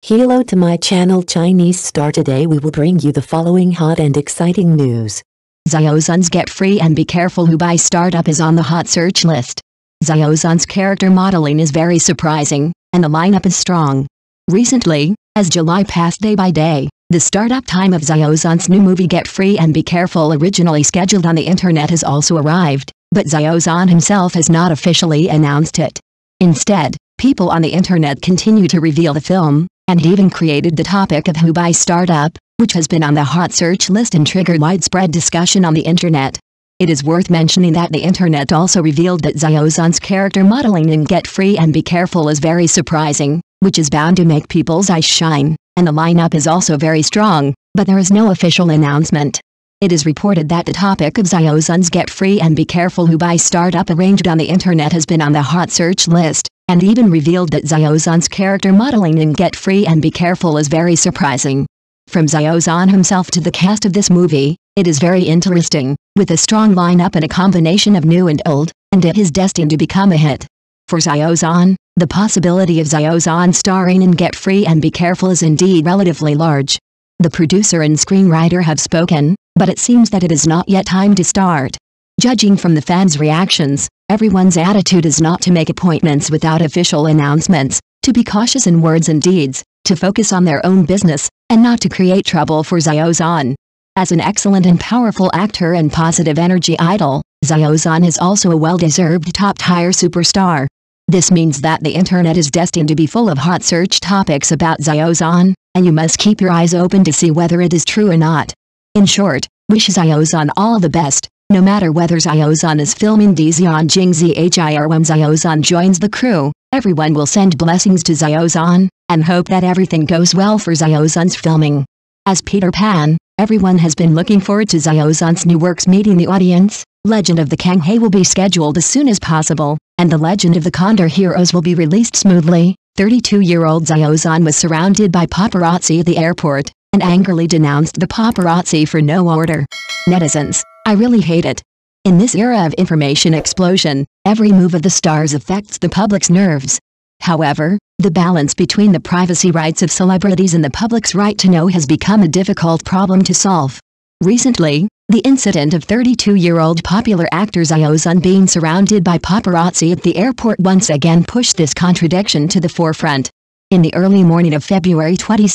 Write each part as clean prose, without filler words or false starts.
Hello to my channel Chinese Star. Today we will bring you the following hot and exciting news. Xiao Zhan's Get Free and Be Careful Hubei Start-up is on the hot search list. Xiao Zhan's character modeling is very surprising, and the lineup is strong. Recently, as July passed day by day, the startup time of Xiao Zhan's new movie Get Free and Be Careful, originally scheduled on the internet, has also arrived, but Xiao Zhan himself has not officially announced it. Instead, people on the internet continue to reveal the film, and even created the topic of Hubei Start-up, which has been on the hot search list and triggered widespread discussion on the internet. It is worth mentioning that the internet also revealed that Xiao Zhan's character modeling in Get Free and Be Careful is very surprising, which is bound to make people's eyes shine, and the lineup is also very strong, but there is no official announcement. It is reported that the topic of Xiao Zhan's Get Free and Be Careful Hubei Start-up arranged on the internet has been on the hot search list, and even revealed that Xiao Zhan's character modeling in Get Free and Be Careful is very surprising. From Xiao Zhan himself to the cast of this movie, it is very interesting, with a strong lineup and a combination of new and old, and it is destined to become a hit. For Xiao Zhan, the possibility of Xiao Zhan starring in Get Free and Be Careful is indeed relatively large. The producer and screenwriter have spoken, but it seems that it is not yet time to start. Judging from the fans' reactions, everyone's attitude is not to make appointments without official announcements, to be cautious in words and deeds, to focus on their own business, and not to create trouble for Xiao Zhan. As an excellent and powerful actor and positive energy idol, Xiao Zhan is also a well-deserved top-tier superstar. This means that the internet is destined to be full of hot search topics about Xiao Zhan, and you must keep your eyes open to see whether it is true or not. In short, wish Xiao Zhan all the best, no matter whether Xiao Zhan is filming Xian Jing Zhi or when Xiao Zhan joins the crew. Everyone will send blessings to Xiao Zhan, and hope that everything goes well for Xiao Zhan's filming. As Peter Pan, everyone has been looking forward to Xiao Zhan's new works meeting the audience. Legend of the Kanghe will be scheduled as soon as possible, and The Legend of the Condor Heroes will be released smoothly. 32-year-old Xiao Zhan was surrounded by paparazzi at the airport, and angrily denounced the paparazzi for no order. Netizens, I really hate it. In this era of information explosion, every move of the stars affects the public's nerves. However, the balance between the privacy rights of celebrities and the public's right to know has become a difficult problem to solve. Recently, the incident of 32-year-old popular actor Xiao Zhan being surrounded by paparazzi at the airport once again pushed this contradiction to the forefront. In the early morning of February 22,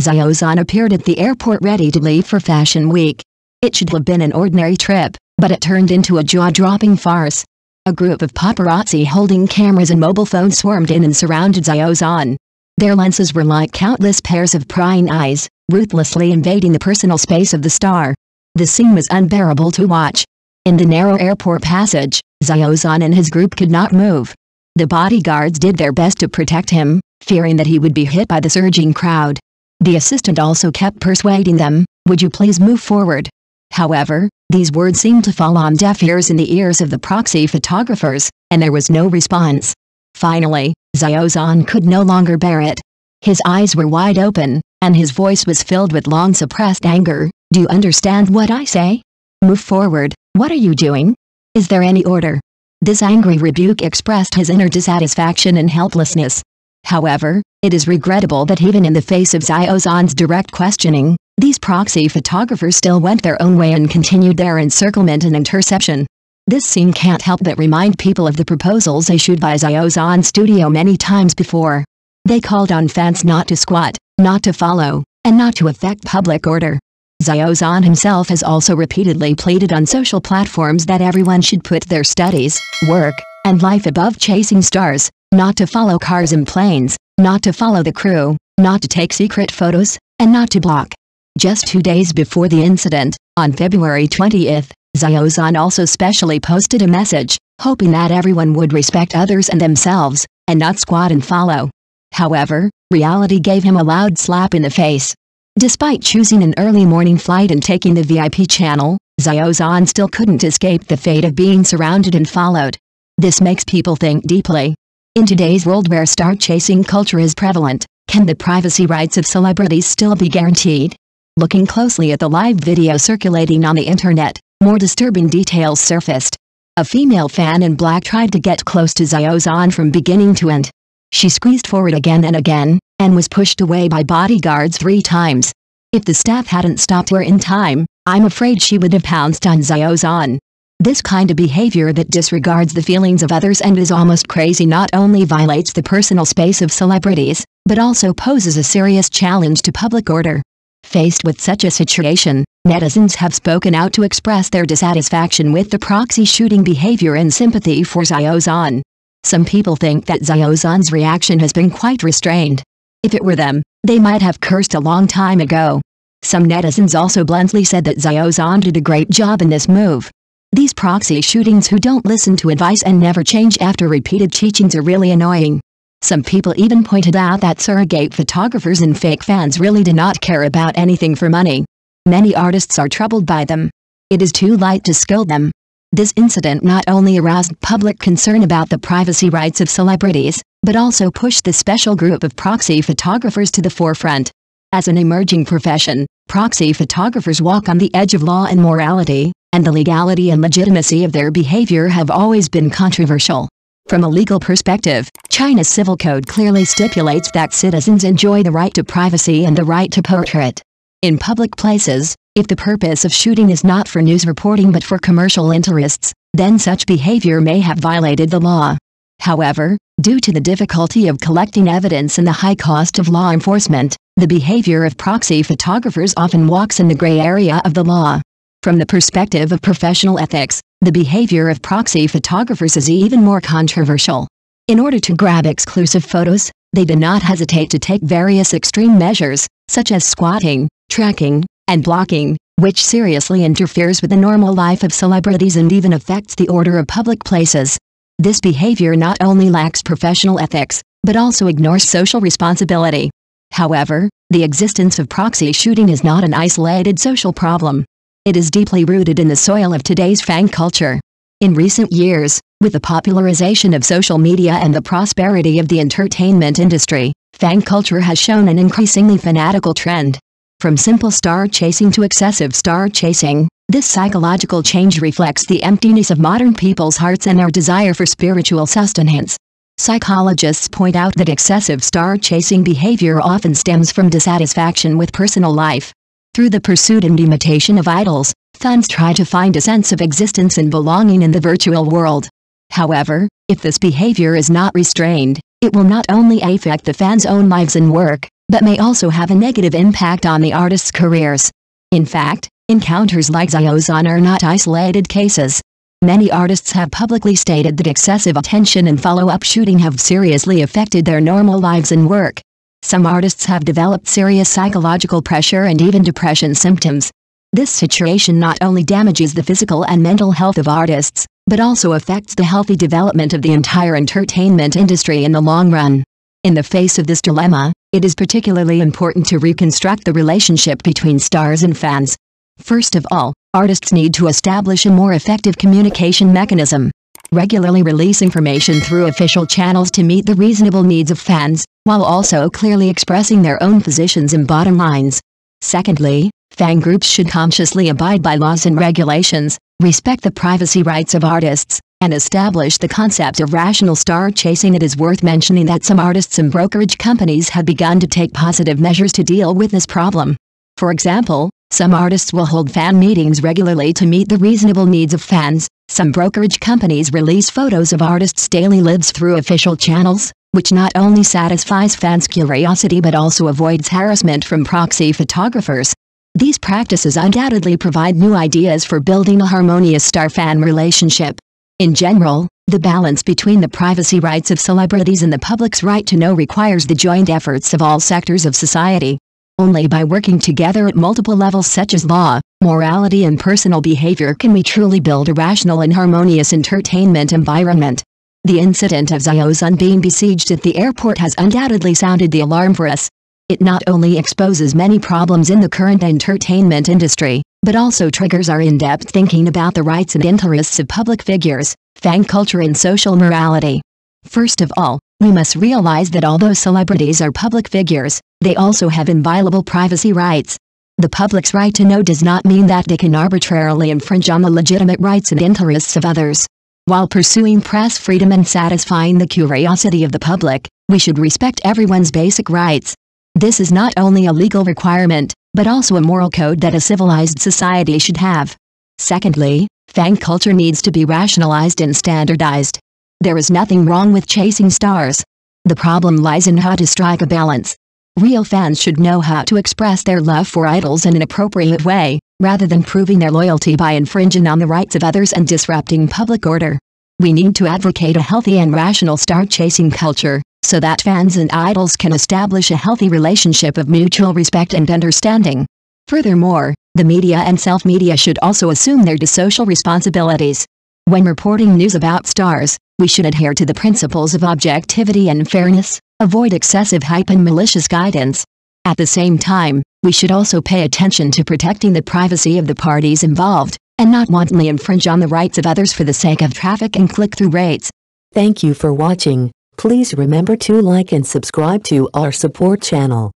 Xiao Zhan appeared at the airport ready to leave for Fashion Week. It should have been an ordinary trip, but it turned into a jaw-dropping farce. A group of paparazzi holding cameras and mobile phones swarmed in and surrounded Xiao Zhan. Their lenses were like countless pairs of prying eyes, ruthlessly invading the personal space of the star. The scene was unbearable to watch. In the narrow airport passage, Xiao Zhan and his group could not move. The bodyguards did their best to protect him, fearing that he would be hit by the surging crowd. The assistant also kept persuading them, "Would you please move forward?" However, these words seemed to fall on deaf ears in the ears of the proxy photographers, and there was no response. Finally, Xiao Zhan could no longer bear it. His eyes were wide open, and his voice was filled with long-suppressed anger. "Do you understand what I say? Move forward. What are you doing? Is there any order?" This angry rebuke expressed his inner dissatisfaction and helplessness. However, it is regrettable that even in the face of Xiao Zhan's direct questioning, these proxy photographers still went their own way and continued their encirclement and interception. This scene can't help but remind people of the proposals issued by Xiao Zhan's studio many times before. They called on fans not to squat, not to follow, and not to affect public order. Xiao Zhan himself has also repeatedly pleaded on social platforms that everyone should put their studies, work, and life above chasing stars, not to follow cars and planes, not to follow the crew, not to take secret photos, and not to block. Just 2 days before the incident, on February 20th, Xiao Zhan also specially posted a message, hoping that everyone would respect others and themselves, and not squat and follow. However, reality gave him a loud slap in the face. Despite choosing an early morning flight and taking the VIP channel, Xiao Zhan still couldn't escape the fate of being surrounded and followed. This makes people think deeply. In today's world where star-chasing culture is prevalent, can the privacy rights of celebrities still be guaranteed? Looking closely at the live video circulating on the internet, more disturbing details surfaced. A female fan in black tried to get close to Xiao Zhan from beginning to end. She squeezed forward again and again, and was pushed away by bodyguards 3 times. If the staff hadn't stopped her in time, I'm afraid she would have pounced on Xiao Zhan. This kind of behavior that disregards the feelings of others and is almost crazy not only violates the personal space of celebrities, but also poses a serious challenge to public order. Faced with such a situation, netizens have spoken out to express their dissatisfaction with the proxy shooting behavior and sympathy for Xiao Zhan. Some people think that Xiao Zhan's reaction has been quite restrained. If it were them, they might have cursed a long time ago. Some netizens also bluntly said that Xiao Zhan did a great job in this move. These proxy shootings who don't listen to advice and never change after repeated teachings are really annoying. Some people even pointed out that surrogate photographers and fake fans really do not care about anything for money. Many artists are troubled by them. It is too light to scold them. This incident not only aroused public concern about the privacy rights of celebrities, but also pushed the special group of proxy photographers to the forefront. As an emerging profession, proxy photographers walk on the edge of law and morality, and the legality and legitimacy of their behavior have always been controversial. From a legal perspective, China's civil code clearly stipulates that citizens enjoy the right to privacy and the right to portrait. In public places, if the purpose of shooting is not for news reporting but for commercial interests, then such behavior may have violated the law. However, due to the difficulty of collecting evidence and the high cost of law enforcement, the behavior of proxy photographers often walks in the gray area of the law. From the perspective of professional ethics, the behavior of proxy photographers is even more controversial. In order to grab exclusive photos, they do not hesitate to take various extreme measures, such as squatting, tracking, and blocking, which seriously interferes with the normal life of celebrities and even affects the order of public places. This behavior not only lacks professional ethics, but also ignores social responsibility. However, the existence of proxy shooting is not an isolated social problem. It is deeply rooted in the soil of today's fan culture. In recent years, with the popularization of social media and the prosperity of the entertainment industry, fan culture has shown an increasingly fanatical trend. From simple star chasing to excessive star chasing, this psychological change reflects the emptiness of modern people's hearts and their desire for spiritual sustenance. Psychologists point out that excessive star chasing behavior often stems from dissatisfaction with personal life. Through the pursuit and imitation of idols, fans try to find a sense of existence and belonging in the virtual world. However, if this behavior is not restrained, it will not only affect the fans' own lives and work, but may also have a negative impact on the artists' careers. In fact, encounters like Xiao Zhan are not isolated cases. Many artists have publicly stated that excessive attention and follow-up shooting have seriously affected their normal lives and work. Some artists have developed serious psychological pressure and even depression symptoms. This situation not only damages the physical and mental health of artists, but also affects the healthy development of the entire entertainment industry in the long run. In the face of this dilemma, it is particularly important to reconstruct the relationship between stars and fans. First of all, artists need to establish a more effective communication mechanism. Regularly release information through official channels to meet the reasonable needs of fans, while also clearly expressing their own positions and bottom lines. Secondly, fan groups should consciously abide by laws and regulations, respect the privacy rights of artists, and establish the concept of rational star chasing. It is worth mentioning that some artists and brokerage companies have begun to take positive measures to deal with this problem. For example, some artists will hold fan meetings regularly to meet the reasonable needs of fans. Some brokerage companies release photos of artists' daily lives through official channels, which not only satisfies fans' curiosity but also avoids harassment from proxy photographers. These practices undoubtedly provide new ideas for building a harmonious star-fan relationship. In general, the balance between the privacy rights of celebrities and the public's right to know requires the joint efforts of all sectors of society. Only by working together at multiple levels such as law, morality and personal behavior can we truly build a rational and harmonious entertainment environment. The incident of Xiao Zhan being besieged at the airport has undoubtedly sounded the alarm for us. It not only exposes many problems in the current entertainment industry, but also triggers our in-depth thinking about the rights and interests of public figures, fan culture and social morality. First of all, we must realize that although celebrities are public figures, they also have inviolable privacy rights. The public's right to know does not mean that they can arbitrarily infringe on the legitimate rights and interests of others. While pursuing press freedom and satisfying the curiosity of the public, We should respect everyone's basic rights. This is not only a legal requirement, but also a moral code that a civilized society should have. Secondly, fan culture needs to be rationalized and standardized. There is nothing wrong with chasing stars. The problem lies in how to strike a balance. Real fans should know how to express their love for idols in an appropriate way, rather than proving their loyalty by infringing on the rights of others and disrupting public order. We need to advocate a healthy and rational star-chasing culture, so that fans and idols can establish a healthy relationship of mutual respect and understanding. Furthermore, the media and self-media should also assume their social responsibilities. When reporting news about stars, we should adhere to the principles of objectivity and fairness, avoid excessive hype and malicious guidance. At the same time, we should also pay attention to protecting the privacy of the parties involved, and not wantonly infringe on the rights of others for the sake of traffic and click-through rates. Thank you for watching. Please remember to like and subscribe to our support channel.